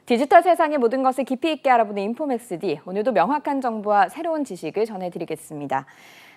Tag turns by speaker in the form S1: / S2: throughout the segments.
S1: 디지털 세상의 모든 것을 깊이 있게 알아보는 인포맥스D. 오늘도 명확한 정보와 새로운 지식을 전해드리겠습니다.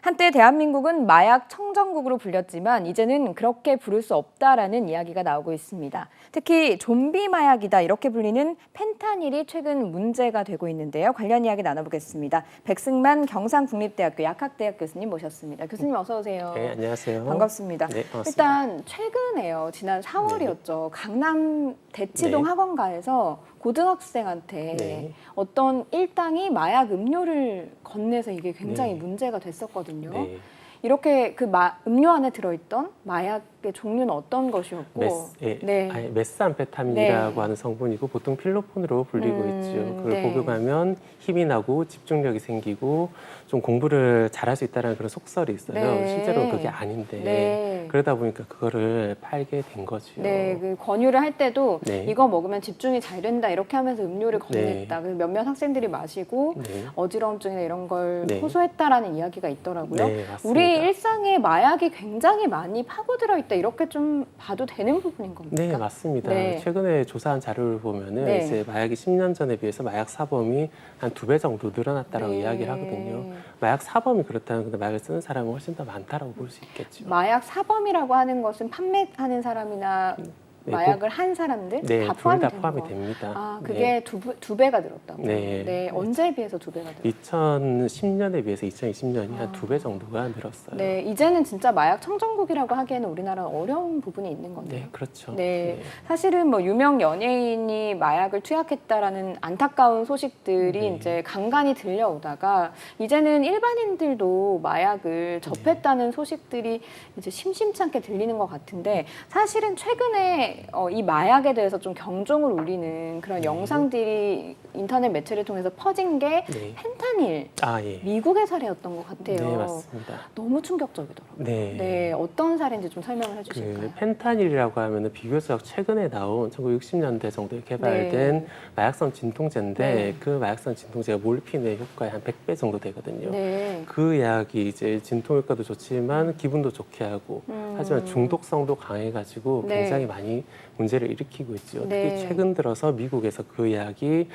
S1: 한때 대한민국은 마약 청정국으로 불렸지만 이제는 그렇게 부를 수 없다라는 이야기가 나오고 있습니다. 특히 좀비 마약이다 이렇게 불리는 펜타닐이 최근 문제가 되고 있는데요. 관련 이야기 나눠보겠습니다. 백승만 경상국립대학교 약학대학 교수님 모셨습니다. 교수님 어서 오세요.
S2: 네, 안녕하세요.
S1: 반갑습니다.
S2: 네, 반갑습니다.
S1: 일단 최근에요. 지난 4월이었죠. 강남 대치동
S2: 네.
S1: 학원가에서 고등학생한테
S2: 네.
S1: 어떤 일당이 마약 음료를 건네서 이게 굉장히
S2: 네.
S1: 문제가 됐었거든요.
S2: 네.
S1: 이렇게 그 음료 안에 들어있던 마약의 종류는 어떤 것이었고? 네.
S2: 메스암페타민이라고
S1: 네.
S2: 하는 성분이고 보통 필로폰으로 불리고 있죠. 그걸
S1: 네.
S2: 복용하면 힘이 나고 집중력이 생기고 좀 공부를 잘할 수 있다는 그런 속설이 있어요.
S1: 네.
S2: 실제로는 그게 아닌데
S1: 네.
S2: 그러다 보니까 그거를 팔게 된 거죠.
S1: 네, 그 권유를 할 때도
S2: 네.
S1: 이거 먹으면 집중이 잘 된다 이렇게 하면서 음료를 건넸다.
S2: 네.
S1: 그래서 몇몇 학생들이 마시고
S2: 네.
S1: 어지러움증이나 이런 걸
S2: 네.
S1: 호소했다라는 이야기가 있더라고요.
S2: 네, 맞습니다.
S1: 우리 일상에 마약이 굉장히 많이 파고들어 있다 이렇게 좀 봐도 되는 부분인 겁니까?
S2: 네, 맞습니다.
S1: 네.
S2: 최근에 조사한 자료를 보면은
S1: 네.
S2: 이제 마약이 10년 전에 비해서 마약 사범이 한 2배 정도 늘어났다라고
S1: 네.
S2: 이야기를 하거든요. 마약 사범이 그렇다는 건데 마약을 쓰는 사람은 훨씬 더 많다라고 볼 수 있겠죠.
S1: 마약 사범이라고 하는 것은 판매하는 사람이나
S2: 네,
S1: 마약을 한 사람들
S2: 네,
S1: 다
S2: 둘
S1: 포함이
S2: 다
S1: 되는
S2: 포함이
S1: 거.
S2: 됩니다.
S1: 아,
S2: 네.
S1: 그게 두 배가 늘었다고.
S2: 네.
S1: 네, 언제에 비해서 두 배가 늘었어요?
S2: 2010년에 비해서 2020년이 한 2배 정도가 늘었어요.
S1: 네, 이제는 진짜 마약 청정국이라고 하기에는 우리나라는 어려운 부분이 있는 건데요.
S2: 네, 그렇죠.
S1: 네, 사실은 뭐 유명 연예인이 마약을 투약했다라는 안타까운 소식들이
S2: 네.
S1: 이제 간간히 들려오다가 이제는 일반인들도 마약을 접했다는 소식들이 이제 심심찮게 들리는 것 같은데 사실은 최근에 이 마약에 대해서 좀 경종을 울리는 그런
S2: 네.
S1: 영상들이 인터넷 매체를 통해서 퍼진 게
S2: 네.
S1: 펜타닐,
S2: 아, 예.
S1: 미국의 사례였던 것 같아요.
S2: 네, 맞습니다.
S1: 너무 충격적이더라고요.
S2: 네.
S1: 네, 어떤 사례인지 좀 설명을 해주실까요?
S2: 그 펜타닐이라고 하면은 비교적 최근에 나온 1960년대 정도에 개발된
S1: 네.
S2: 마약성 진통제인데
S1: 네.
S2: 그 마약성 진통제가 몰핀의 효과의 한 100배 정도 되거든요.
S1: 네.
S2: 그 약이 이제 진통 효과도 좋지만 기분도 좋게 하고 하지만 중독성도 강해가지고
S1: 네.
S2: 굉장히 많이 문제를 일으키고 있죠.
S1: 네.
S2: 특히 최근 들어서 미국에서 그 약이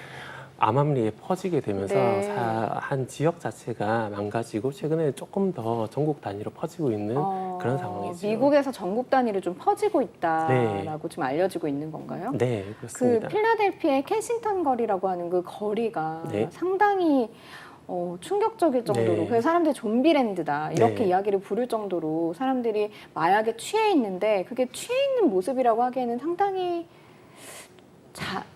S2: 암암리에 퍼지게 되면서
S1: 네.
S2: 한 지역 자체가 망가지고 최근에 조금 더 전국 단위로 퍼지고 있는 그런 상황이죠.
S1: 미국에서 전국 단위로 좀 퍼지고 있다라고
S2: 네.
S1: 좀 알려지고 있는 건가요?
S2: 네,
S1: 그
S2: 그렇습니다.
S1: 필라델피아의 캐싱턴 거리라고 하는 그 거리가
S2: 네.
S1: 상당히 충격적일 정도로
S2: 네.
S1: 그래서 사람들이 좀비랜드다 이렇게
S2: 네.
S1: 이야기를 부를 정도로 사람들이 마약에 취해 있는데 그게 취해 있는 모습이라고 하기에는 상당히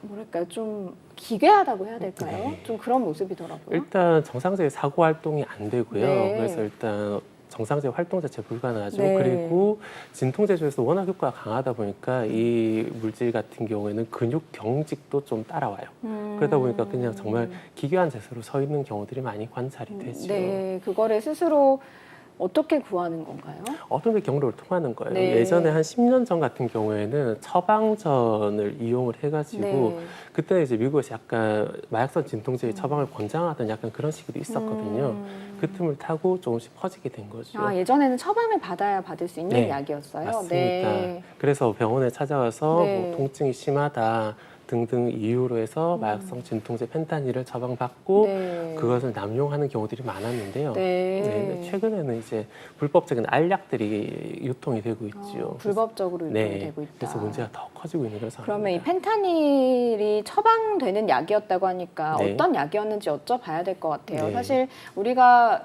S1: 뭐랄까요 좀 기괴하다고 해야 될까요?
S2: 네.
S1: 좀 그런 모습이더라고요.
S2: 일단 정상적인 사고 활동이 안 되고요.
S1: 네.
S2: 그래서 일단 정상적인 활동 자체 불가능하죠.
S1: 네.
S2: 그리고 진통제 중에서 워낙 효과가 강하다 보니까 이 물질 같은 경우에는 근육 경직도 좀 따라와요. 그러다 보니까 그냥 정말 기괴한 자세로 서 있는 경우들이 많이 관찰이 되죠.
S1: 네, 그거를 스스로 어떻게 구하는 건가요?
S2: 어떤 게 경로를 통하는 거예요.
S1: 네.
S2: 예전에 한 10년 전 같은 경우에는 처방전을 이용을 해가지고
S1: 네.
S2: 그때는 이제 미국에서 약간 마약성 진통제의 처방을 권장하던 약간 그런 시기도 있었거든요. 그 틈을 타고 조금씩 퍼지게 된 거죠.
S1: 아, 예전에는 처방을 받아야 받을 수 있는
S2: 네,
S1: 약이었어요?
S2: 맞습니다.
S1: 네.
S2: 그래서 병원에 찾아와서
S1: 네.
S2: 뭐 통증이 심하다 등등 이유로 해서 마약성 진통제 펜타닐을 처방받고
S1: 네.
S2: 그것을 남용하는 경우들이 많았는데요.
S1: 네.
S2: 네, 최근에는 이제 불법적인 알약들이 유통이 되고 있죠.
S1: 불법적으로 유통이
S2: 네,
S1: 되고 있다.
S2: 그래서 문제가 더 커지고 있는 그런
S1: 그러면 이
S2: 상황입니다.
S1: 펜타닐이 처방되는 약이었다고 하니까
S2: 네.
S1: 어떤 약이었는지 여쭤봐야 될 것 같아요.
S2: 네.
S1: 사실 우리가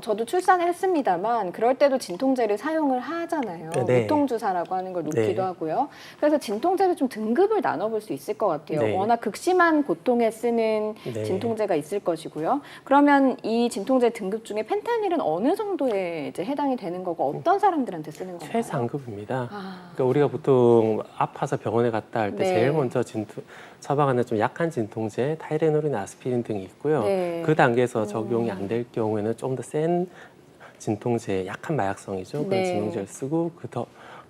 S1: 저도 출산을 했습니다만 그럴 때도 진통제를 사용을 하잖아요.
S2: 네.
S1: 무통주사라고 하는 걸 놓기도
S2: 네.
S1: 하고요. 그래서 진통제를 좀 등급을 나눠볼 수 있을 것 같아요.
S2: 네.
S1: 워낙 극심한 고통에 쓰는
S2: 네.
S1: 진통제가 있을 것이고요. 그러면 이 진통제 등급 중에 펜타닐은 어느 정도에 이제 해당이 되는 거고 어떤 사람들한테 쓰는 건가요?
S2: 최상급입니다.
S1: 아,
S2: 그러니까 우리가 보통 아파서 병원에 갔다 할 때
S1: 네.
S2: 제일 먼저 처방하는 좀 약한 진통제, 타이레놀이나 아스피린 등이 있고요.
S1: 네.
S2: 그 단계에서 적용이 안 될 경우에는 좀 더 센 진통제, 약한 마약성이죠. 그런
S1: 네.
S2: 진통제를 쓰고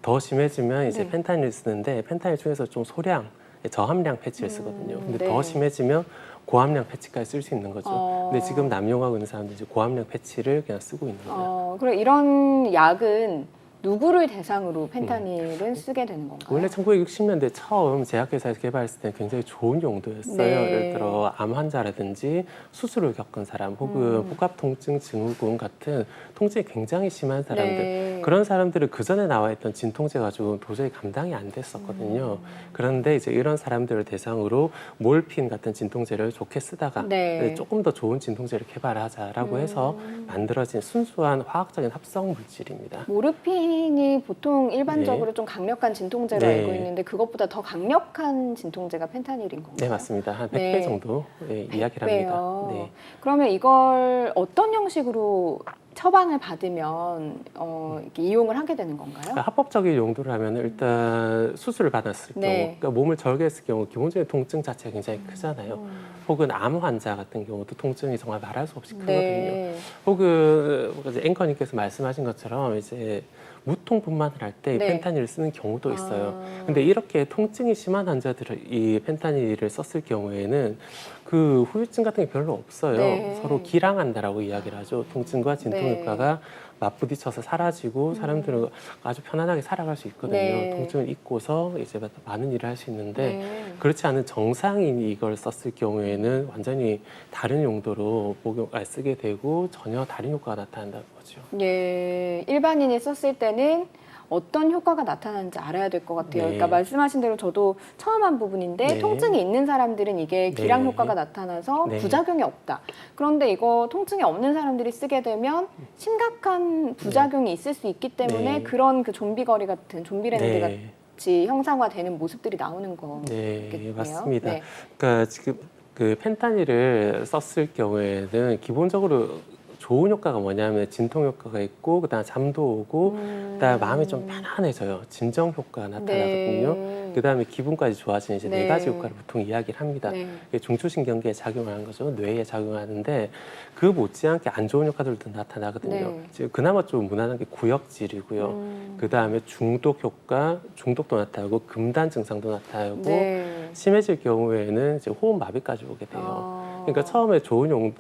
S2: 더 심해지면 이제
S1: 네.
S2: 펜타닐을 쓰는데 펜타닐 중에서 좀 소량, 저함량 패치를 쓰거든요. 근데
S1: 네.
S2: 더 심해지면 고함량 패치까지 쓸 수 있는 거죠. 근데 지금 남용하고 있는 사람들이 이제 고함량 패치를 그냥 쓰고 있는 거예요.
S1: 그럼 이런 약은 누구를 대상으로 펜타닐은 쓰게 되는 건가요?
S2: 원래 1960년대 처음 제약회사에서 개발했을 때는 굉장히 좋은 용도였어요.
S1: 네.
S2: 예를 들어 암 환자라든지 수술을 겪은 사람 혹은 복합통증 증후군 같은 통증이 굉장히 심한 사람들
S1: 네.
S2: 그런 사람들은 그 전에 나와 있던 진통제 가지고 도저히 감당이 안 됐었거든요. 그런데 이제 이런 사람들을 대상으로 몰핀 같은 진통제를 좋게 쓰다가
S1: 네.
S2: 조금 더 좋은 진통제를 개발하자라고 해서 만들어진 순수한 화학적인 합성 물질입니다.
S1: 모르핀이 보통 일반적으로 좀 강력한 진통제로
S2: 네.
S1: 알고 있는데 그것보다 더 강력한 진통제가 펜타닐인 건가요?
S2: 네, 맞습니다. 한 100배
S1: 네.
S2: 정도 이야기를
S1: 100배요.
S2: 합니다. 네.
S1: 그러면 이걸 어떤 형식으로 처방을 받으면 이렇게 이용을 하게 되는 건가요?
S2: 그러니까 합법적인 용도를 하면 일단 수술을 받았을 경우,
S1: 네.
S2: 그러니까 몸을 절개했을 경우 기본적인 통증 자체가 굉장히 크잖아요. 혹은 암 환자 같은 경우도 통증이 정말 말할 수 없이 크거든요.
S1: 네.
S2: 혹은 이제 앵커님께서 말씀하신 것처럼 이제 무통분만을 할 때
S1: 네.
S2: 펜타닐을 쓰는 경우도 있어요.
S1: 아.
S2: 근데 이렇게 통증이 심한 환자들이 이 펜타닐을 썼을 경우에는 그 후유증 같은 게 별로 없어요.
S1: 네.
S2: 서로 기량한다라고 이야기를 하죠. 통증과 진통
S1: 네.
S2: 효과가 맞부딪혀서 사라지고 사람들은 아주 편안하게 살아갈 수 있거든요.
S1: 네.
S2: 통증을 잊고서 이제 많은 일을 할 수 있는데
S1: 네.
S2: 그렇지 않은 정상인이 이걸 썼을 경우에는 완전히 다른 용도로 쓰게 되고 전혀 다른 효과가 나타난다는 거죠.
S1: 예, 일반인이 썼을 때는 어떤 효과가 나타나는지 알아야 될 것 같아요.
S2: 네.
S1: 그러니까 말씀하신 대로 저도 처음 한 부분인데
S2: 네.
S1: 통증이 있는 사람들은 이게 기량
S2: 네.
S1: 효과가 나타나서
S2: 네.
S1: 부작용이 없다. 그런데 이거 통증이 없는 사람들이 쓰게 되면 심각한 부작용이 있을 수 있기 때문에
S2: 네.
S1: 그런 그 좀비 거리 같은 좀비랜드
S2: 네.
S1: 같이 형상화되는 모습들이 나오는 거겠네요.
S2: 네, 맞습니다.
S1: 네.
S2: 그러니까 지금 그 펜타닐을 썼을 경우에는 기본적으로 좋은 효과가 뭐냐면 진통 효과가 있고 그다음 잠도 오고 그다음 마음이 좀 편안해져요. 진정 효과가 나타나거든요.
S1: 네.
S2: 그다음에 기분까지 좋아지는 이제
S1: 네.
S2: 네 가지 효과를 보통 이야기를 합니다.
S1: 네.
S2: 이게 중추신경계에 작용하는 거죠. 뇌에 작용하는데 그 못지않게 안 좋은 효과들도 나타나거든요.
S1: 네.
S2: 지금 그나마 좀 무난한 게 구역질이고요. 그다음에 중독 효과, 중독도 나타나고 금단 증상도 나타나고
S1: 네.
S2: 심해질 경우에는 이제 호흡 마비까지 오게 돼요.
S1: 아.
S2: 그러니까 처음에 좋은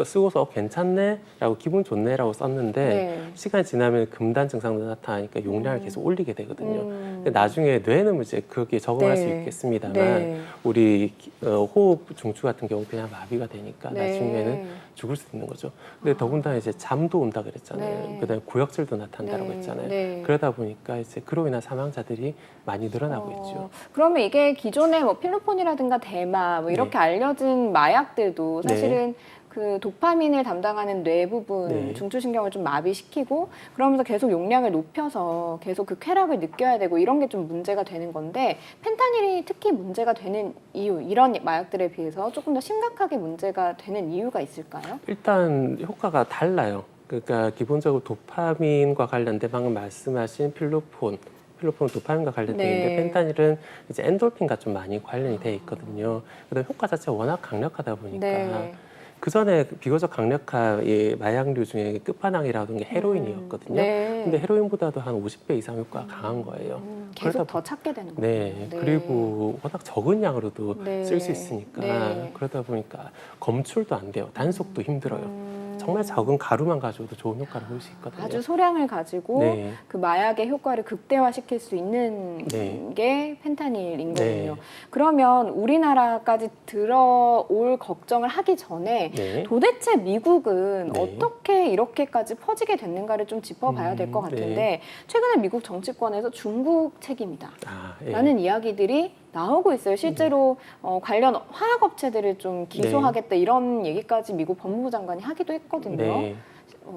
S2: 쓰고서 괜찮네라고 기분 좋네라고 썼는데
S1: 네.
S2: 시간이 지나면 금단 증상도 나타나니까 용량을 계속 올리게 되거든요. 근데
S1: 음.
S2: 나중에 뇌는 이제 그렇게 적응할 수
S1: 네.
S2: 있겠습니다만
S1: 네.
S2: 우리 호흡 중추 같은 경우 그냥 마비가 되니까
S1: 네.
S2: 나중에는 죽을 수 있는 거죠. 근데 더군다나 이제 잠도 온다 그랬잖아요.
S1: 네.
S2: 그다음에 구역질도 나타난다고
S1: 네.
S2: 했잖아요.
S1: 네.
S2: 그러다 보니까 이제 그로 인한 사망자들이 많이 늘어나고 있죠.
S1: 그러면 이게 기존에 뭐 필로폰이라든가 대마 뭐 이렇게
S2: 네.
S1: 알려진 마약들도
S2: 네.
S1: 사실은 그 도파민을 담당하는 뇌 부분,
S2: 네.
S1: 중추신경을 좀 마비시키고 그러면서 계속 용량을 높여서 계속 그 쾌락을 느껴야 되고 이런 게 좀 문제가 되는 건데 펜타닐이 특히 문제가 되는 이유, 이런 마약들에 비해서 조금 더 심각하게 문제가 되는 이유가 있을까요?
S2: 일단 효과가 달라요. 그러니까 기본적으로 도파민과 관련된 방금 말씀하신 필로폰 도파민과 관련돼 있는데
S1: 네.
S2: 펜타닐은 이제 엔돌핀과 좀 많이 관련이 돼 있거든요. 그다음에 효과 자체가 워낙 강력하다 보니까
S1: 네.
S2: 그 전에 비교적 강력한 이 마약류 중에 끝판왕이라던 게 헤로인이었거든요.
S1: 네.
S2: 근데 헤로인보다도 한 50배 이상 효과가 강한 거예요.
S1: 계속
S2: 그러다
S1: 더 찾게 되는 거예요.
S2: 네, 그리고 워낙 적은 양으로도
S1: 네.
S2: 쓸 수 있으니까
S1: 네.
S2: 그러다 보니까 검출도 안 돼요. 단속도 힘들어요.
S1: 음.
S2: 정말 적은 가루만 가져도 좋은 효과를 볼 수 있거든요.
S1: 아주 소량을 가지고
S2: 네.
S1: 그 마약의 효과를 극대화시킬 수 있는
S2: 네.
S1: 게 펜타닐인
S2: 네.
S1: 거군요. 그러면 우리나라까지 들어올 걱정을 하기 전에
S2: 네.
S1: 도대체 미국은
S2: 네.
S1: 어떻게 이렇게까지 퍼지게 됐는가를 좀 짚어봐야 될 것 같은데
S2: 네.
S1: 최근에 미국 정치권에서 중국 책임이다.
S2: 아, 예.
S1: 라는 이야기들이 나오고 있어요. 실제로 관련 화학업체들을 좀 기소하겠다 이런 얘기까지 미국 법무부 장관이 하기도 했거든요.
S2: 네.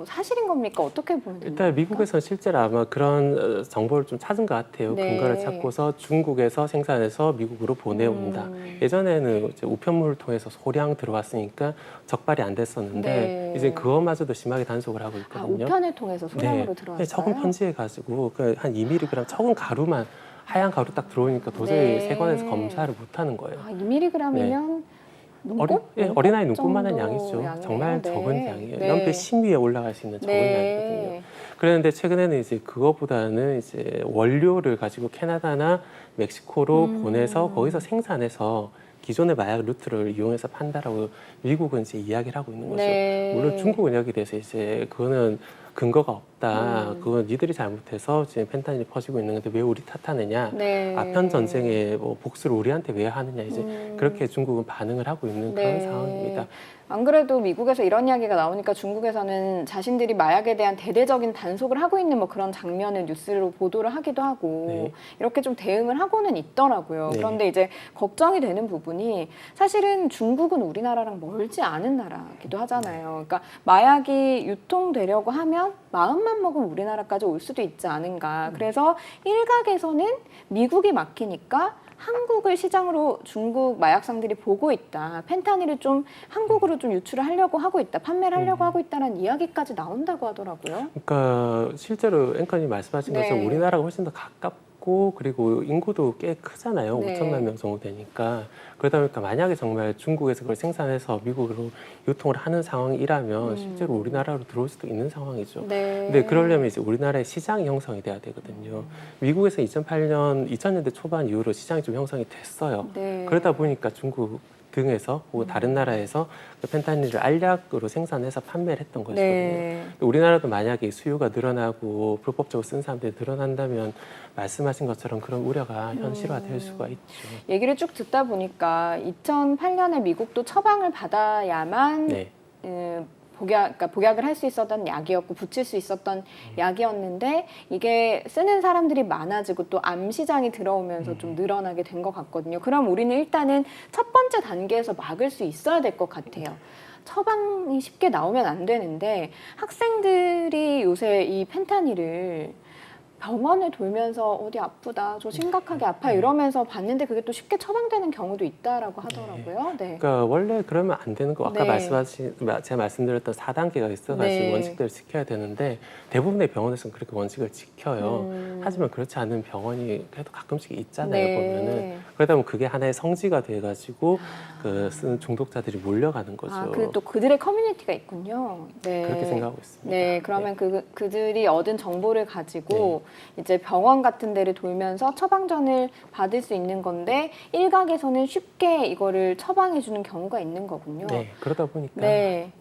S1: 사실인 겁니까? 어떻게 보면 됩니까?
S2: 일단 미국에서는 실제로 아마 그런 정보를 좀 찾은 것 같아요.
S1: 네.
S2: 근거를 찾고서 중국에서 생산해서 미국으로 보내온다. 예전에는 이제 우편물을 통해서 소량 들어왔으니까 적발이 안 됐었는데
S1: 네.
S2: 이제 그것마저도 심하게 단속을 하고
S1: 아,
S2: 있거든요.
S1: 우편을 통해서 소량으로
S2: 네.
S1: 들어왔어요?
S2: 적은 편지해가지고 한 2mg 적은 가루만 하얀 가루 딱 들어오니까 도저히
S1: 네.
S2: 세관에서 검사를 못 하는 거예요.
S1: 아, 2mg이면 눈곱?
S2: 어린아이 눈곱만한
S1: 정도
S2: 양이죠.
S1: 양이에요?
S2: 정말
S1: 네.
S2: 적은 양이에요.
S1: 네.
S2: 연필 심 위에 올라갈 수 있는 적은 양이거든요.
S1: 네.
S2: 그런데 최근에는 이제 그거보다는 이제 원료를 가지고 캐나다나 멕시코로 보내서 거기서 생산해서 기존의 마약 루트를 이용해서 판다라고 미국은 이제 이야기를 하고 있는 거죠.
S1: 네.
S2: 물론 중국은 여기 대해서 이제 그거는 근거가 없다. 없다. 그건 니들이 잘못해서 지금 펜타닐이 퍼지고 있는 건데 왜 우리 탓하느냐.
S1: 네.
S2: 아편 전쟁의 뭐 복수를 우리한테 왜 하느냐. 이제 그렇게 중국은 반응을 하고 있는 그런 상황입니다.
S1: 안 그래도 미국에서 이런 이야기가 나오니까 중국에서는 자신들이 마약에 대한 대대적인 단속을 하고 있는 뭐 그런 장면을 뉴스로 보도를 하기도 하고
S2: 네.
S1: 이렇게 좀 대응을 하고는 있더라고요.
S2: 네.
S1: 그런데 이제 걱정이 되는 부분이 사실은 중국은 우리나라랑 멀지 않은 나라기도 하잖아요. 그러니까 마약이 유통되려고 하면 마음만 먹으면 우리나라까지 올 수도 있지 않은가. 그래서 일각에서는 미국이 막히니까 한국을 시장으로 중국 마약상들이 보고 있다. 펜타닐을 좀 한국으로 좀 유출을 하려고 하고 있다. 판매를 하려고 하고 있다는 이야기까지 나온다고 하더라고요.
S2: 그러니까 실제로 앵커님 말씀하신
S1: 네.
S2: 것처럼 우리나라가 훨씬 더 가깝고 그리고 인구도 꽤 크잖아요.
S1: 네.
S2: 5천만 명 정도 되니까. 그러다 보니까 만약에 정말 중국에서 그걸 생산해서 미국으로 유통을 하는 상황이라면 실제로 우리나라로 들어올 수도 있는 상황이죠.
S1: 네.
S2: 근데 그러려면 이제 우리나라의 시장이 형성이 돼야 되거든요. 미국에서 2000년대 초반 이후로 시장이 좀 형성이 됐어요.
S1: 네.
S2: 그러다 보니까 중국 등에서 혹은 다른 나라에서 그 펜타닐을 알약으로 생산해서 판매를 했던 것이거든요.
S1: 네.
S2: 우리나라도 만약에 수요가 늘어나고 불법적으로 쓴 사람들이 늘어난다면 말씀하신 것처럼 그런 우려가 현실화될 수가 있죠.
S1: 얘기를 쭉 듣다 보니까 2008년에 미국도 처방을 받아야만
S2: 네.
S1: 그러니까 복약을 할 수 있었던 약이었고 붙일 수 있었던 약이었는데 이게 쓰는 사람들이 많아지고 또 암 시장이 들어오면서 좀 늘어나게 된 것 같거든요. 그럼 우리는 일단은 첫 번째 단계에서 막을 수 있어야 될 것 같아요. 처방이 쉽게 나오면 안 되는데 학생들이 요새 이 펜타닐을 병원을 돌면서 어디 아프다, 저 심각하게 아파요 이러면서 봤는데 그게 또 쉽게 처방되는 경우도 있다라고 하더라고요. 네.
S2: 그러니까 원래 그러면 안 되는 거 아까
S1: 네.
S2: 제가 말씀드렸던 4단계가 있어가지고
S1: 네.
S2: 원칙대로 지켜야 되는데 대부분의 병원에서는 그렇게 원칙을 지켜요. 하지만 그렇지 않은 병원이 그래도 가끔씩 있잖아요.
S1: 네.
S2: 보면은 그러다 보면 그게 하나의 성지가 돼가지고 그 쓰는 중독자들이 몰려가는 거죠.
S1: 또 그들의 커뮤니티가 있군요. 네.
S2: 그렇게 생각하고 있습니다.
S1: 네, 그러면 그들이 얻은 정보를 가지고 이제 병원 같은 데를 돌면서 처방전을 받을 수 있는 건데 일각에서는 쉽게 이거를 처방해 주는 경우가 있는 거군요.
S2: 네, 그러다 보니까
S1: 네.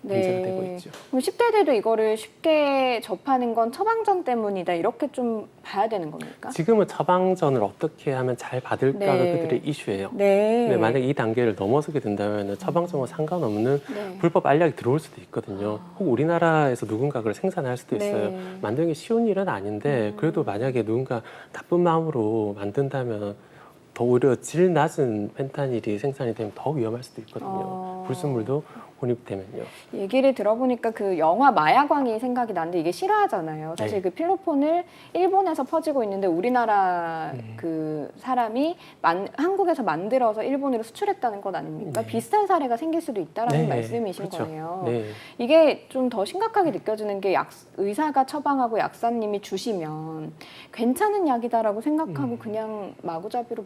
S2: 문제가 되고 있죠.
S1: 그럼 10대들도 이거를 쉽게 접하는 건 처방전 때문이다 이렇게 좀 봐야 되는 겁니까?
S2: 지금은 처방전을 어떻게 하면 잘 받을까가
S1: 네.
S2: 그들의 이슈예요.
S1: 네.
S2: 근데 만약에 이 단계를 넘어서게 된다면 처방전과 상관없는
S1: 네.
S2: 불법 알약이 들어올 수도 있거든요. 혹 우리나라에서 누군가 그걸 생산할 수도 있어요.
S1: 네.
S2: 만드는 게 쉬운 일은 아닌데 그래도 만약에 누군가 나쁜 마음으로 만든다면 더 오히려 질 낮은 펜타닐이 생산이 되면 더 위험할 수도 있거든요. 불순물도 혼입되면요.
S1: 얘기를 들어보니까 그 영화 마야광이 생각이 나는데 이게 실화잖아요. 사실
S2: 네.
S1: 그 필로폰을 일본에서 퍼지고 있는데 우리나라 그 사람이 한국에서 만들어서 일본으로 수출했다는 것 아닙니까?
S2: 네.
S1: 비슷한 사례가 생길 수도 있다라는
S2: 네,
S1: 말씀이신
S2: 그렇죠.
S1: 거네요.
S2: 네.
S1: 이게 좀 더 심각하게 느껴지는 게 의사가 처방하고 약사님이 주시면 괜찮은 약이다라고 생각하고 그냥 마구잡이로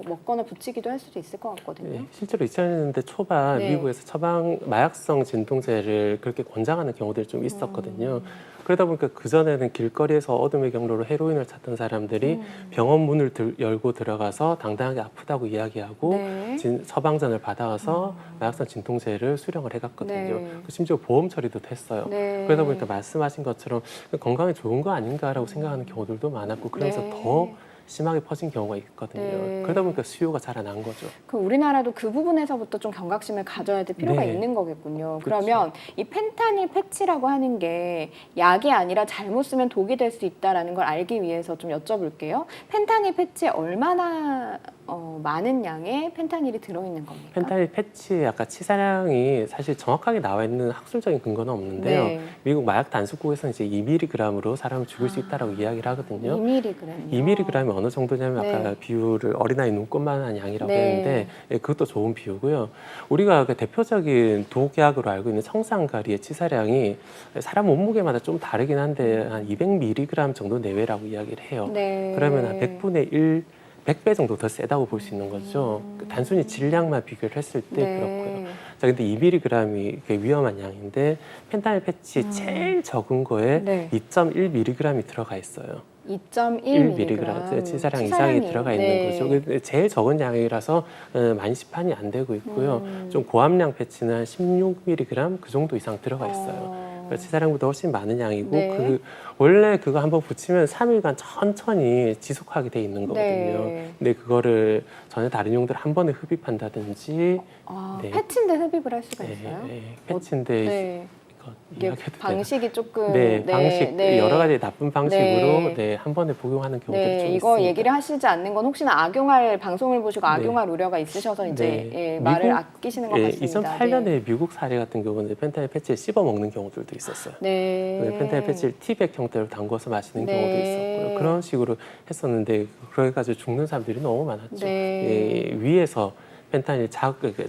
S1: 먹거나 붙이기도 할 수도 있을 것 같거든요.
S2: 네, 실제로 2000년대 초반
S1: 네.
S2: 미국에서 마약성 진통제를 그렇게 권장하는 경우들이 좀 있었거든요. 그러다 보니까 그전에는 길거리에서 어둠의 경로로 헤로인을 찾던 사람들이 병원 문을 열고 들어가서 당당하게 아프다고 이야기하고
S1: 네.
S2: 처방전을 받아와서 마약성 진통제를 수령을 해갔거든요.
S1: 네.
S2: 심지어 보험 처리도 됐어요.
S1: 네.
S2: 그러다 보니까 말씀하신 것처럼 건강에 좋은 거 아닌가라고 생각하는 경우들도 많았고 그러면서
S1: 네.
S2: 더 심하게 퍼진 경우가 있거든요.
S1: 네.
S2: 그러다 보니까 수요가 자라난 거죠.
S1: 그 우리나라도 그 부분에서부터 좀 경각심을 가져야 될 필요가
S2: 네.
S1: 있는 거겠군요.
S2: 그렇죠.
S1: 그러면 이 펜타닐 패치라고 하는 게 약이 아니라 잘못 쓰면 독이 될 수 있다는 걸 알기 위해서 좀 여쭤볼게요. 펜타닐 패치에 얼마나 많은 양의 펜타닐이 들어있는 겁니까?
S2: 펜타닐 패치의 아까 치사량이 사실 정확하게 나와 있는 학술적인 근거는 없는데요.
S1: 네.
S2: 미국 마약 단속국에서는 이제 2mg으로 사람을 죽일 수 있다라고 이야기를 하거든요.
S1: 2mg요.
S2: 2mg이 어느 정도냐면
S1: 네.
S2: 아까 비율을 어린아이 눈곱만한 양이라고
S1: 네.
S2: 했는데 그것도 좋은 비유고요. 우리가 그 대표적인 독약으로 알고 있는 청산가리의 치사량이 사람 몸무게마다 좀 다르긴 한데 한 200mg 정도 내외라고 이야기를 해요.
S1: 네.
S2: 그러면 한 100분의 1 100배 정도 더 세다고 볼 수 있는 거죠. 단순히 질량만 비교를 했을 때
S1: 네.
S2: 그렇고요. 자, 근데 2mg이 위험한 양인데 펜타닐 패치 제일 적은 거에
S1: 네.
S2: 2.1mg이 들어가 있어요.
S1: 2.1mg.
S2: 치사량 이상이 들어가 있는 거죠. 근데 제일 적은 양이라서 많이 시판이 안 되고 있고요. 좀 고함량 패치는 한 16mg 그 정도 이상 들어가 있어요. 치사량보다 훨씬 많은 양이고
S1: 네.
S2: 원래 그거 한번 붙이면 3일간 천천히 지속하게 돼 있는 거거든요.
S1: 네.
S2: 근데 그거를 전혀 다른 용도로 한 번에 흡입한다든지 네.
S1: 패치인데 흡입을 할 수가
S2: 네,
S1: 있어요?
S2: 네, 패치인데
S1: 네.
S2: 이거
S1: 이게
S2: 이야기해도 되나?
S1: 방식이 조금
S2: 네, 방식 여러 가지 나쁜 방식으로
S1: 네.
S2: 네, 한 번에 복용하는 경우들이
S1: 네,
S2: 좀
S1: 이거
S2: 있습니다.
S1: 얘기를 하시지 않는 건 혹시나 악용할 방송을 보시고
S2: 네.
S1: 악용할 우려가 있으셔서 이제
S2: 네.
S1: 예, 말을
S2: 미국,
S1: 아끼시는 것
S2: 예,
S1: 같습니다.
S2: 2008년에
S1: 네.
S2: 미국 사례 같은 경우는 펜타닐 패치를 씹어 먹는 경우들도 있었어요.
S1: 네.
S2: 펜타닐 패치를 티백 형태로 담궈서 마시는
S1: 네.
S2: 경우도 있었고요. 그런 식으로 했었는데 그래가지고 죽는 사람들이 너무 많았죠.
S1: 네.
S2: 예, 위에서 펜타닐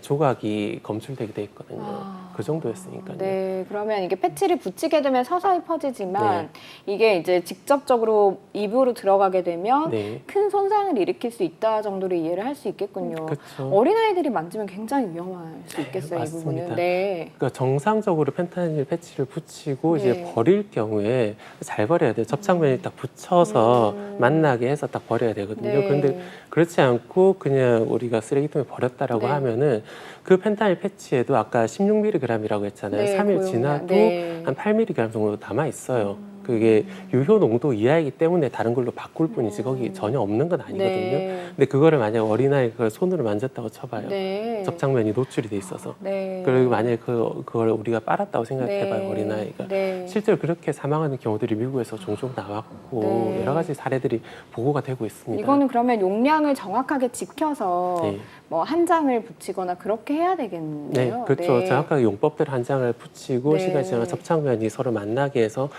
S2: 조각이 검출되게 돼 있거든요. 그 정도였으니까요.
S1: 네, 그러면 이게 패치를 붙이게 되면 서서히 퍼지지만
S2: 네.
S1: 이게 이제 직접적으로 입으로 들어가게 되면
S2: 네.
S1: 큰 손상을 일으킬 수 있다 정도로 이해를 할 수 있겠군요.
S2: 그렇죠.
S1: 어린아이들이 만지면 굉장히 위험할 수 있겠어요, 이
S2: 맞습니다.
S1: 부분은. 네.
S2: 그러니까 정상적으로 펜타닐 패치를 붙이고
S1: 네.
S2: 이제 버릴 경우에 잘 버려야 돼요. 접착면이 딱 붙여서 만나게 해서 딱 버려야 되거든요.
S1: 네.
S2: 그런데 그렇지 않고 그냥 우리가 쓰레기통에 버렸다라고
S1: 네.
S2: 하면은 그 펜타닐 패치에도 아까 16mg이라고 했잖아요.
S1: 네,
S2: 3일
S1: 고용량.
S2: 지나도
S1: 네.
S2: 한 8mg 정도 남아 있어요. 그게 유효 농도 이하이기 때문에 다른 걸로 바꿀 뿐이지 거기 전혀 없는 건 아니거든요.
S1: 네.
S2: 근데 그거를 만약 어린아이가 그걸 손으로 만졌다고 쳐봐요.
S1: 네.
S2: 접착면이 노출이 돼 있어서.
S1: 네.
S2: 그리고 만약에 그걸 우리가 빨았다고 생각해봐요,
S1: 네.
S2: 어린아이가.
S1: 네.
S2: 실제로 그렇게 사망하는 경우들이 미국에서 종종 나왔고
S1: 네.
S2: 여러 가지 사례들이 보고가 되고 있습니다.
S1: 이거는 그러면 용량을 정확하게 지켜서
S2: 네.
S1: 뭐 한 장을 붙이거나 그렇게 해야 되겠네요.
S2: 네, 그렇죠.
S1: 네.
S2: 정확하게 용법대로 한 장을 붙이고
S1: 네.
S2: 시간이 지나면 접착면이 서로 만나게 해서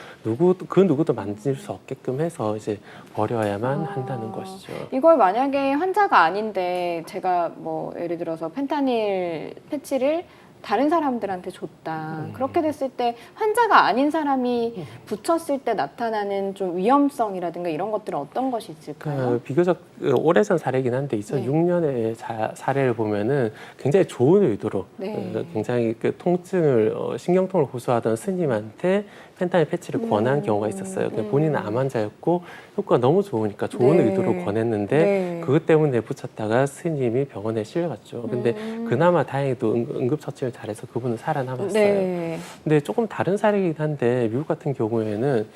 S2: 그 누구도 만질 수 없게끔 해서 이제 버려야만 한다는 것이죠.
S1: 이걸 만약에 환자가 아닌데 제가 뭐 예를 들어서 펜타닐 패치를 다른 사람들한테 줬다. 그렇게 됐을 때 환자가 아닌 사람이 붙였을 때 나타나는 좀 위험성이라든가 이런 것들은 어떤 것이 있을까요?
S2: 비교적 오래전 사례이긴 한데 2006년에 사례를 보면은 굉장히 좋은 의도로
S1: 네.
S2: 굉장히 그 통증을 신경통을 호소하던 스님한테 펜타닐 패치를 권한 경우가 있었어요. 본인은 암 환자였고 효과가 너무 좋으니까 좋은
S1: 네.
S2: 의도로 권했는데
S1: 네.
S2: 그것 때문에 붙였다가 스님이 병원에 실려갔죠. 근데 그나마 다행히도 응급처치를 잘해서 그분은 살아남았어요.
S1: 네.
S2: 근데 조금 다른 사례이긴 한데 미국 같은 경우에는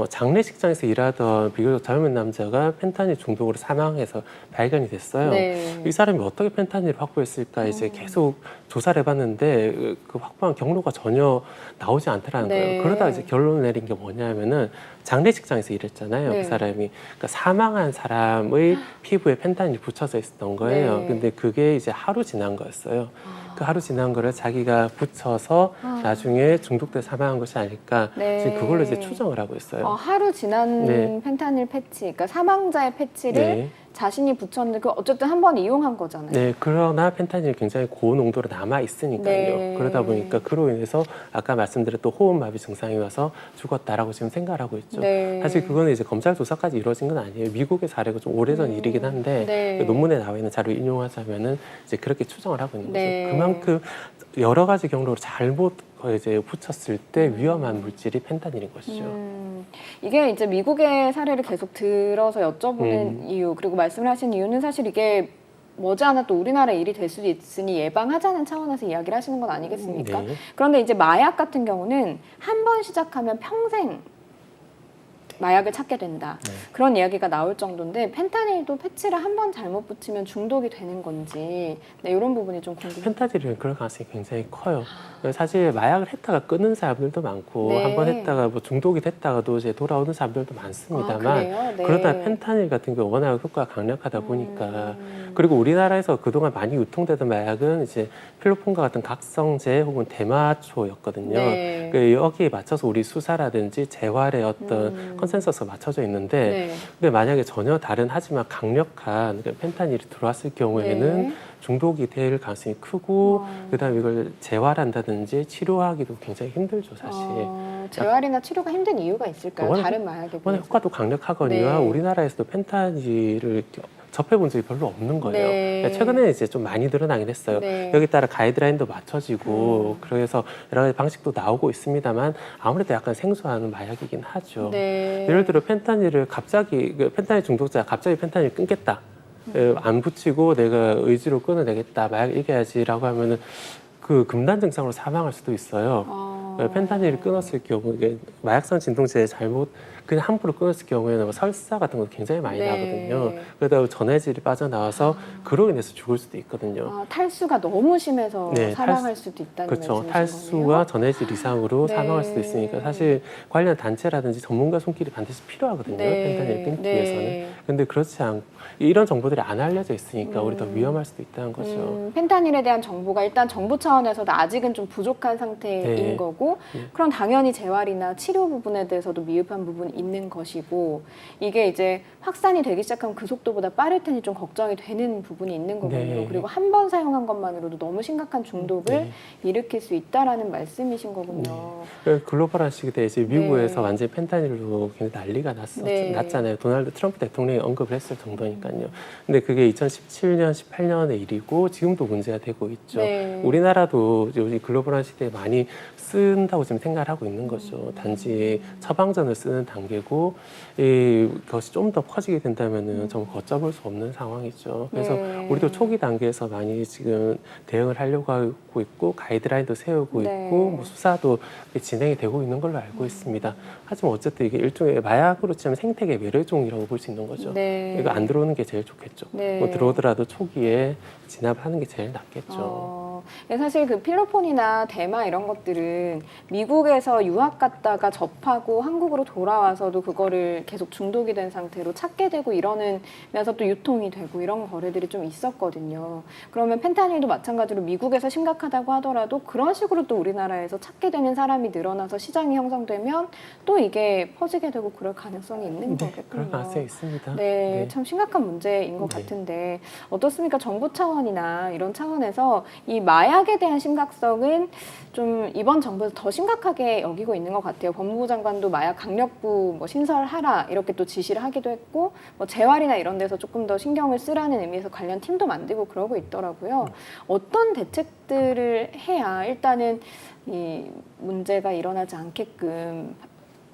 S2: 장례식장에서 일하던 비교적 젊은 남자가 펜타닐 중독으로 사망해서 발견이 됐어요.
S1: 네.
S2: 이 사람이 어떻게 펜타닐을 확보했을까 이제 계속 조사를 해봤는데 그 확보한 경로가 전혀 나오지 않더라는
S1: 네.
S2: 거예요. 그러다 이제 결론을 내린 게 뭐냐면은 장례식장에서 일했잖아요.
S1: 네.
S2: 그 사람이 그러니까 사망한 사람의 피부에 펜타닐이 붙여져 있었던 거예요.
S1: 네.
S2: 근데 그게 이제 하루 지난 거였어요. 그 하루 지난 거를 자기가 붙여서 나중에 중독돼 사망한 것이 아닐까
S1: 네.
S2: 지금 그걸로 이제 추정을 하고 있어요.
S1: 하루 지난
S2: 네.
S1: 펜타닐 패치, 그러니까 사망자의 패치를
S2: 네.
S1: 자신이 붙였는데 그 어쨌든 한 번 이용한 거잖아요.
S2: 네, 그러나 펜타닐이 굉장히 고농도로 남아 있으니까요.
S1: 네.
S2: 그러다 보니까 그로 인해서 아까 말씀드렸던 호흡마비 증상이 와서 죽었다라고 지금 생각을 하고 있죠.
S1: 네.
S2: 사실 그거는 이제 검찰 조사까지 이루어진 건 아니에요. 미국의 사례가 좀 오래전 일이긴 한데
S1: 네.
S2: 그 논문에 나와 있는 자료 인용하자면은 이제 그렇게 추정을 하고 있는
S1: 네.
S2: 거죠. 그만큼 여러 가지 경로로 잘못 이제 붙였을 때 위험한 물질이 펜타닐인 것이죠.
S1: 이게 이제 미국의 사례를 계속 들어서 여쭤보는 이유, 그리고 말씀을 하신 이유는 사실 이게 머지않아 또 우리나라 일이 될 수도 있으니 예방하자는 차원에서 이야기를 하시는 건 아니겠습니까?
S2: 네.
S1: 그런데 이제 마약 같은 경우는 한 번 시작하면 평생 마약을 찾게 된다.
S2: 네.
S1: 그런 이야기가 나올 정도인데 펜타닐도 패치를 한 번 잘못 붙이면 중독이 되는 건지 네, 이런 부분이 좀 궁금해요.
S2: 펜타닐은 그럴 가능성이 굉장히 커요. 사실 마약을 했다가 끊는 사람들도 많고
S1: 네.
S2: 한 번 했다가 뭐 중독이 됐다가도 이제 돌아오는 사람들도 많습니다만
S1: 그래요? 네.
S2: 그러다 펜타닐 같은 경우 워낙 효과가 강력하다 보니까 그리고 우리나라에서 그동안 많이 유통되던 마약은 이제 필로폰과 같은 각성제 혹은 대마초였거든요.
S1: 네.
S2: 그 여기에 맞춰서 우리 수사라든지 재활의 어떤 컨센서스가 맞춰져 있는데
S1: 네.
S2: 근데 만약에 전혀 다른 하지만 강력한 그 펜타닐이 들어왔을 경우에는
S1: 네.
S2: 중독이 될 가능성이 크고 그다음에 이걸 재활한다든지 치료하기도 굉장히 힘들죠 사실.
S1: 재활이나 치료가 힘든 이유가 있을까요?
S2: 워낙-
S1: 다른 마약에
S2: 워낙
S1: 비해서?
S2: 효과도 강력하거니와
S1: 네.
S2: 우리나라에서도 펜타닐을 접해본 적이 별로 없는 거예요.
S1: 네.
S2: 최근에 이제 좀 많이 늘어나긴 했어요.
S1: 네.
S2: 여기 따라 가이드라인도 맞춰지고 그래서 여러 가지 방식도 나오고 있습니다만 아무래도 약간 생소한 마약이긴 하죠.
S1: 네.
S2: 예를 들어 펜타닐을 갑자기 펜타닐 중독자 갑자기 펜타닐 끊겠다. 안 붙이고 내가 의지로 끊어내겠다. 마약 이겨야지라고 하면은 그 금단 증상으로 사망할 수도 있어요. 펜타닐을 끊었을 경우 이게 마약성 진통제 잘못 그냥 함부로 끊었을 경우에는 뭐 설사 같은 것도 굉장히 많이
S1: 네.
S2: 나거든요. 그러다 전해질이 빠져나와서 그로 인해서 죽을 수도 있거든요.
S1: 탈수가 너무 심해서
S2: 네,
S1: 사망할 수도 있다는
S2: 그렇죠.
S1: 말씀이신
S2: 탈수와
S1: 거네요.
S2: 전해질 이상으로
S1: 네.
S2: 사망할 수도 있으니까 사실 관련 단체라든지 전문가 손길이 반드시 필요하거든요. 펜타닐 끊기 위해서는. 근데 그렇지 않고 이런 정보들이 안 알려져 있으니까 우리 더 위험할 수도 있다는 거죠.
S1: 펜타닐에 대한 정보가 일단 정부 차원에서도 아직은 좀 부족한 상태인
S2: 네.
S1: 거고 그럼 당연히 재활이나 치료 부분에 대해서도 미흡한 부분이 있는 것이고 이게 이제 확산이 되기 시작하면 그 속도보다 빠를 테니 좀 걱정이 되는 부분이 있는 거군요.
S2: 네.
S1: 그리고 한 번 사용한 것만으로도 너무 심각한 중독을
S2: 네.
S1: 일으킬 수 있다라는 말씀이신 거군요.
S2: 글로벌한 시기대 이제 미국에서
S1: 네.
S2: 완전히 펜타닐로 굉장히 난리가
S1: 네.
S2: 났잖아요. 도널드 트럼프 대통령이 언급을 했을 정도니까요. 근데 그게 2017년, 18년의 일이고 지금도 문제가 되고 있죠.
S1: 네.
S2: 우리나라도 요즘 글로벌한 시대에 많이 쓴다고 지금 생각을 하고 있는 거죠. 단지 처방전을 쓰는 단계고 이것이 좀 더 커지게 된다면은 정말 걷잡을 수 없는 상황이죠. 그래서
S1: 네.
S2: 우리도 초기 단계에서 많이 지금 대응을 하려고 하고 있고 가이드라인도 세우고
S1: 네.
S2: 있고 뭐 수사도 진행이 되고 있는 걸로 알고 있습니다. 하지만 어쨌든 이게 일종의 마약으로 치면 생태계 매료종이라고 볼 수 있는 거죠.
S1: 네.
S2: 이거 안 들어오는 게 제일 좋겠죠.
S1: 네.
S2: 뭐 들어오더라도 초기에 진압을 하는 게 제일 낫겠죠.
S1: 사실 그 필로폰이나 대마 이런 것들은 미국에서 유학 갔다가 접하고 한국으로 돌아와서도 그거를 계속 중독이 된 상태로 찾게 되고 이러면서 또 유통이 되고 이런 거래들이 좀 있었거든요. 그러면 펜타닐도 마찬가지로 미국에서 심각하다고 하더라도 그런 식으로 또 우리나라에서 찾게 되는 사람이 늘어나서 시장이 형성되면 또 이게 퍼지게 되고 그럴 가능성이 있는 거겠군요.
S2: 그럴 가능성이 있습니다.
S1: 네, 참 심각한 문제인 것
S2: 네.
S1: 같은데 어떻습니까? 정부 차원이나 이런 차원에서 이 마약에 대한 심각성은 좀 이번 정부에서 더 심각하게 여기고 있는 것 같아요. 법무부 장관도 마약 강력부 뭐 신설하라 이렇게 또 지시를 하기도 했고 뭐 재활이나 이런 데서 조금 더 신경을 쓰라는 의미에서 관련 팀도 만들고 그러고 있더라고요. 어떤 대책들을 해야 일단은 이 문제가 일어나지 않게끔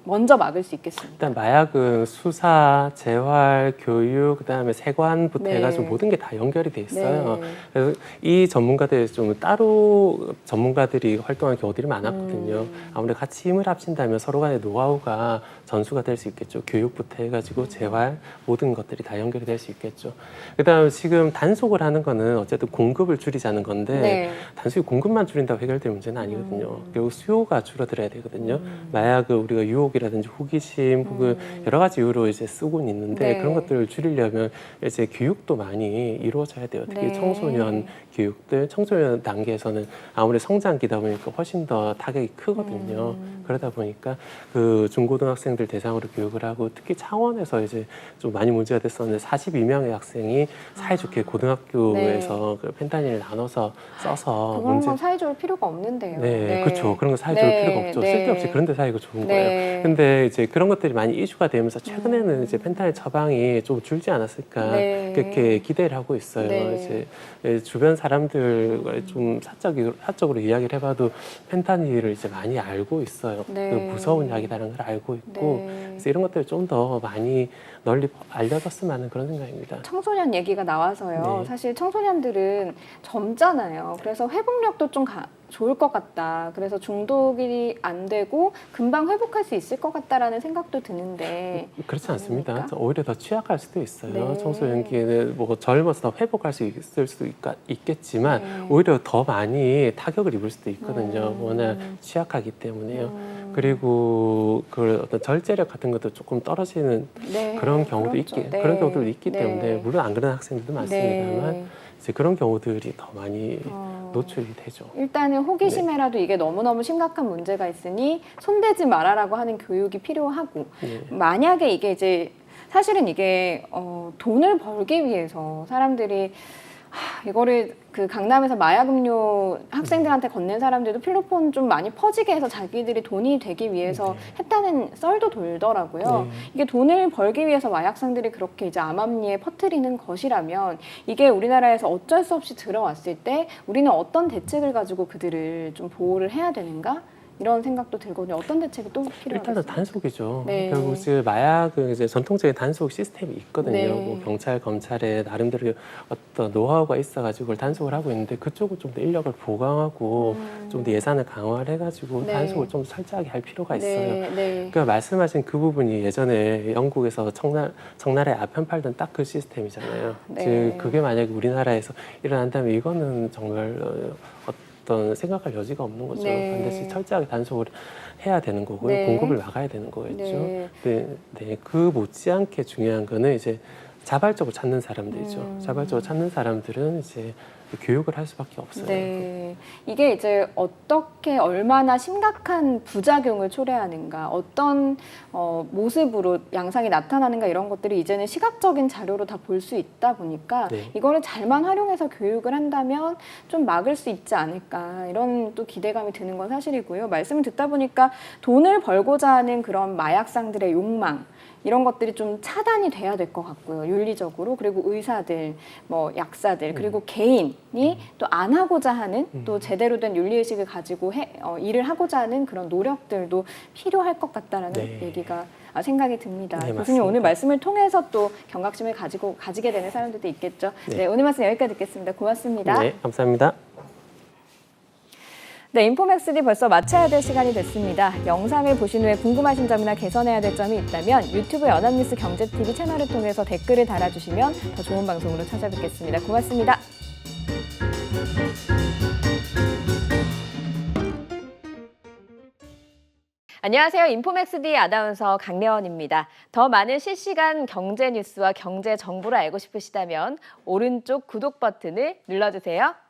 S1: 먼저 막을 수 있겠습니다.
S2: 일단 마약은 수사, 재활, 교육, 그다음에 세관부터
S1: 네.
S2: 해가지고 모든 게 다 연결이 돼 있어요.
S1: 네.
S2: 그래서 이 전문가들 좀 따로 전문가들이 활동하는 경우들이 많았거든요. 아무래도 같이 힘을 합친다면 서로 간의 노하우가 전수가 될 수 있겠죠. 교육부터 해가지고 재활 모든 것들이 다 연결이 될 수 있겠죠. 그다음 지금 단속을 하는 거는 어쨌든 공급을 줄이자는 건데
S1: 네.
S2: 단순히 공급만 줄인다고 해결될 문제는 아니거든요. 결국 수요가 줄어들어야 되거든요. 마약을 우리가 유혹이라든지 호기심 혹은 여러 가지 이유로 이제 쓰고는 있는데
S1: 네.
S2: 그런 것들을 줄이려면 이제 교육도 많이 이루어져야 돼요. 특히
S1: 네.
S2: 청소년 교육들, 청소년 단계에서는 아무래도 성장기다 보니까 훨씬 더 타격이 크거든요. 그러다 보니까 그 중고등학생들 대상으로 교육을 하고 특히 창원에서 이제 좀 많이 문제가 됐었는데 42명의 학생이 사이좋게 고등학교에서 그 펜타닐을 나눠서 써서
S1: 그런 건 사회적으로 필요가 없는데요.
S2: 네, 그렇죠. 그런 거 사회적으로
S1: 네,
S2: 필요가 없죠.
S1: 네.
S2: 쓸데없이 그런 데 사이가 좋은
S1: 네.
S2: 거예요. 근데 이제 그런 것들이 많이 이슈가 되면서 최근에는 이제 펜타닐 처방이 좀 줄지 않았을까
S1: 네.
S2: 그렇게 기대를 하고 있어요.
S1: 네.
S2: 이제 주변 사람들과 좀 사적으로 이야기를 해봐도 펜타닐을 이제 많이 알고 있어요.
S1: 네.
S2: 그 무서운 약이라는 걸 알고 있고
S1: 네.
S2: 그래서 이런 것들을 좀 더 많이 널리 알려졌으면 하는 그런 생각입니다.
S1: 청소년 얘기가 나와서요.
S2: 네.
S1: 사실 청소년들은 젊잖아요. 그래서 회복력도 좀 좋을 것 같다. 그래서 중독이 안 되고 금방 회복할 수 있을 것 같다라는 생각도 드는데
S2: 그렇지 않습니다.
S1: 아닙니까?
S2: 오히려 더 취약할 수도 있어요.
S1: 네.
S2: 청소년기에는 뭐 젊어서 더 회복할 수 있을 수도 있겠지만
S1: 네.
S2: 오히려 더 많이 타격을 입을 수도 있거든요. 워낙 취약하기 때문에요. 그리고 그 어떤 절제력 같은 것도 조금 떨어지는
S1: 네.
S2: 그런 경우도
S1: 그렇죠. 네.
S2: 그런 경우도 있기
S1: 네.
S2: 때문에 물론 안 그런 학생들도 많습니다만
S1: 네.
S2: 이제 그런 경우들이 더 많이 노출이 되죠.
S1: 일단은 호기심에라도 이게 너무너무 심각한 문제가 있으니 손대지 말아라고 하는 교육이 필요하고
S2: 네.
S1: 만약에 이게 이제 사실은 이게 돈을 벌기 위해서 사람들이 이거를 그 강남에서 마약 음료 학생들한테 건넨 사람들도 필로폰 좀 많이 퍼지게 해서 자기들이 돈이 되기 위해서 했다는 썰도 돌더라고요.
S2: 네.
S1: 이게 돈을 벌기 위해서 마약상들이 그렇게 이제 암암리에 퍼뜨리는 것이라면 이게 우리나라에서 어쩔 수 없이 들어왔을 때 우리는 어떤 대책을 가지고 그들을 좀 보호를 해야 되는가? 이런 생각도 들거든요. 어떤 대책이 또 필요할까요?
S2: 일단은 단속이죠.
S1: 네.
S2: 결국 지금 마약은 이제 전통적인 단속 시스템이 있거든요.
S1: 네.
S2: 뭐 경찰, 검찰에 나름대로 어떤 노하우가 있어가지고 그걸 단속을 하고 있는데 그쪽은 좀 더 인력을 보강하고 좀 더 예산을 강화를 해가지고
S1: 네.
S2: 단속을 좀 철저하게 할 필요가 있어요.
S1: 네, 네.
S2: 그러니까 말씀하신 그 부분이 예전에 영국에서 청나라에 아편 팔던 딱 그 시스템이잖아요.
S1: 네.
S2: 즉 그게 만약에 우리나라에서 일어난다면 이거는 정말 어떤 생각할 여지가 없는 거죠.
S1: 네.
S2: 반드시 철저하게 단속을 해야 되는 거고요.
S1: 네.
S2: 공급을 막아야 되는 거겠죠.
S1: 네.
S2: 네, 그 못지않게 중요한 거는 이제 자발적으로 찾는 사람들이죠. 자발적으로 찾는 사람들은 이제 교육을 할 수밖에 없어요.
S1: 네, 이게 이제 어떻게 얼마나 심각한 부작용을 초래하는가, 어떤 모습으로 양상이 나타나는가 이런 것들이 이제는 시각적인 자료로 다 볼 수 있다 보니까
S2: 네.
S1: 이거를 잘만 활용해서 교육을 한다면 좀 막을 수 있지 않을까 이런 또 기대감이 드는 건 사실이고요. 말씀을 듣다 보니까 돈을 벌고자 하는 그런 마약상들의 욕망 이런 것들이 좀 차단이 돼야 될 것 같고요. 윤리적으로. 그리고 의사들, 뭐 약사들, 그리고 개인이 또 안 하고자 하는 또 제대로 된 윤리의식을 가지고 일을 하고자 하는 그런 노력들도 필요할 것 같다라는
S2: 네.
S1: 얘기가 생각이 듭니다.
S2: 네,
S1: 교수님
S2: 맞습니다.
S1: 오늘 말씀을 통해서 또 경각심을 가지게 되는 사람들도 있겠죠.
S2: 네.
S1: 네, 오늘 말씀 여기까지 듣겠습니다. 고맙습니다.
S2: 네, 감사합니다.
S1: 네, 인포맥스D 벌써 마쳐야 될 시간이 됐습니다. 영상을 보신 후에 궁금하신 점이나 개선해야 될 점이 있다면 유튜브 연합뉴스 경제TV 채널을 통해서 댓글을 달아주시면 더 좋은 방송으로 찾아뵙겠습니다. 고맙습니다. 안녕하세요. 인포맥스D 아나운서 강래원입니다. 더 많은 실시간 경제 뉴스와 경제 정보를 알고 싶으시다면 오른쪽 구독 버튼을 눌러주세요.